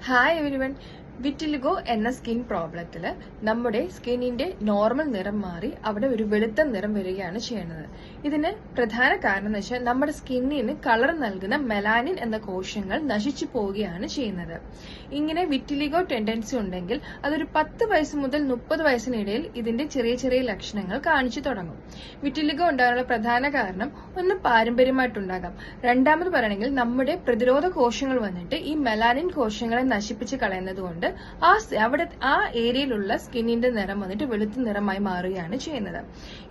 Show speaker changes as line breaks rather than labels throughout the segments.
Hi everyone. Vitiligo എന്ന skin പ്രോബ്ലത്തിൽ നമ്മുടെ സ്കിന്നിന്റെ normal നിറം മാറി അവിടെ ഒരു വെളുത്ത നിറം വരികയാണ് ചെയ്യുന്നത്. ഇതിന് പ്രധാന കാരണം എന്ന് വെച്ചാൽ നമ്മുടെ സ്കിന്നിന് കളർ നൽകുന്ന മെലാനിൻ എന്ന കോശങ്ങൾ നശിച്ചു പോവുകയാണ് ചെയ്യുന്നത്. ഇങ്ങനെ വിറ്റിലിഗോ ടെൻഡൻസി ഉണ്ടെങ്കിൽ അതൊരു 10 വയസ്സ് മുതൽ 30 വയസ്സിനിടയിൽ ഇതിന്റെ ചെറിയ ചെറിയ ലക്ഷണങ്ങൾ കാണിച്ചു തുടങ്ങും. വിറ്റിലിഗോ ഉണ്ടാകാനുള്ള പ്രധാന കാരണം ഒന്ന് പാരമ്പര്യമായിട്ടുണ്ടാകാം. രണ്ടാമത് പറയണമെങ്കിൽ നമ്മുടെ പ്രതിരോധ കോശങ്ങൾ വന്നിട്ട് ഈ മെലാനിൻ കോശങ്ങളെ നശിപ്പിച്ച് കളയുന്നത് കൊണ്ട് ആ ഏരിയയിലുള്ള സ്കിന്നിന്റെ നിറം വന്നിട്ട് വെളുത്ത നിറമായി മാറുകയാണ് ചെയ്യുന്നത്.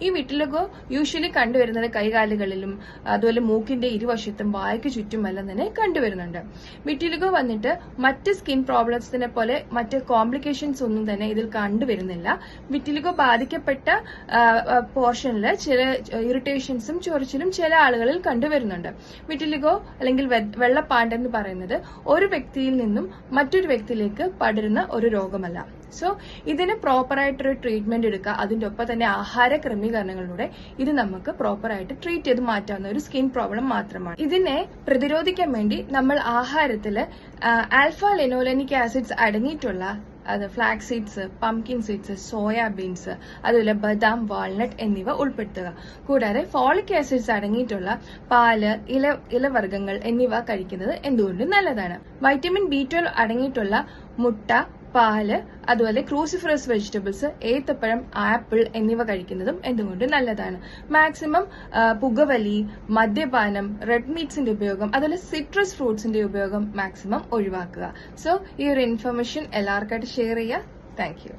ഈ വിറ്റിലിഗോ യൂഷ്വലി കണ്ടുവരുന്നത് കൈകാലുകളിലും അതുപോലെ മൂക്കിന്റെ ഇരുവശത്തും വായ്ക്ക് ചുറ്റുമെല്ലാം തന്നെ കണ്ടുവരുന്നുണ്ട്. വിറ്റിലിഗോ വന്നിട്ട് മറ്റ് സ്കിൻ പ്രോബ്ലംസിനെ പോലെ മറ്റ് കോംപ്ലിക്കേഷൻസ് ഒന്നും തന്നെ ഇതിൽ കണ്ടുവരുന്നില്ല. വിറ്റിലിഗോ ബാധിക്കപ്പെട്ട പോർഷനിൽ ചില ഇറിറ്റേഷൻസും ചൊറിച്ചിലും ചില ആളുകളിൽ കണ്ടുവരുന്നുണ്ട്. വിറ്റിലിഗോ അല്ലെങ്കിൽ വെള്ളപ്പാണ്ട് എന്ന് പറയുന്നത് ഒരു വ്യക്തിയിൽ നിന്നും മറ്റൊരു വ്യക്തിയിലേക്ക് പടരുന്ന ഒരു രോഗമല്ല. സോ ഇതിന് പ്രോപ്പറായിട്ടൊരു ട്രീറ്റ്മെന്റ് എടുക്കുക. അതിന്റെ ഒപ്പം തന്നെ ആഹാര ക്രമീകരണങ്ങളിലൂടെ ഇത് നമുക്ക് പ്രോപ്പറായിട്ട് ട്രീറ്റ് ചെയ്ത് മാറ്റാവുന്ന ഒരു സ്കിൻ പ്രോബ്ലം മാത്രമാണ്. ഇതിനെ പ്രതിരോധിക്കാൻ വേണ്ടി നമ്മൾ ആഹാരത്തിൽ ആൽഫ ലിനോലെനിക് ആസിഡ്സ് അടങ്ങിയിട്ടുള്ള flax seeds, pumpkin seeds, soybeans, അതുപോലെ ബദാം, വാൾനട്ട് എന്നിവ ഉൾപ്പെടുത്തുക. കൂടാതെ ഫോളിക് ആസിഡ്സ് അടങ്ങിയിട്ടുള്ള പാല്, ഇലവർഗ്ഗങ്ങൾ എന്നിവ കഴിക്കുന്നത് എന്തുകൊണ്ടും നല്ലതാണ്. വൈറ്റമിൻ B12 അടങ്ങിയിട്ടുള്ള മുട്ട, പാല്, അതുപോലെ ക്രൂസിഫറസ് വെജിറ്റബിൾസ്, ഏത്തപ്പഴം, ആപ്പിൾ എന്നിവ കഴിക്കുന്നതും എന്തുകൊണ്ടും നല്ലതാണ്. മാക്സിമം പുകവലി, മദ്യപാനം, റെഡ് മീറ്റ്സിന്റെ ഉപയോഗം, അതുപോലെ സിട്രസ് ഫ്രൂട്ട്സിന്റെ ഉപയോഗം മാക്സിമം ഒഴിവാക്കുക. സോ ഈ ഒരു ഇൻഫർമേഷൻ എല്ലാവർക്കായിട്ട് ഷെയർ ചെയ്യുക. Thank you.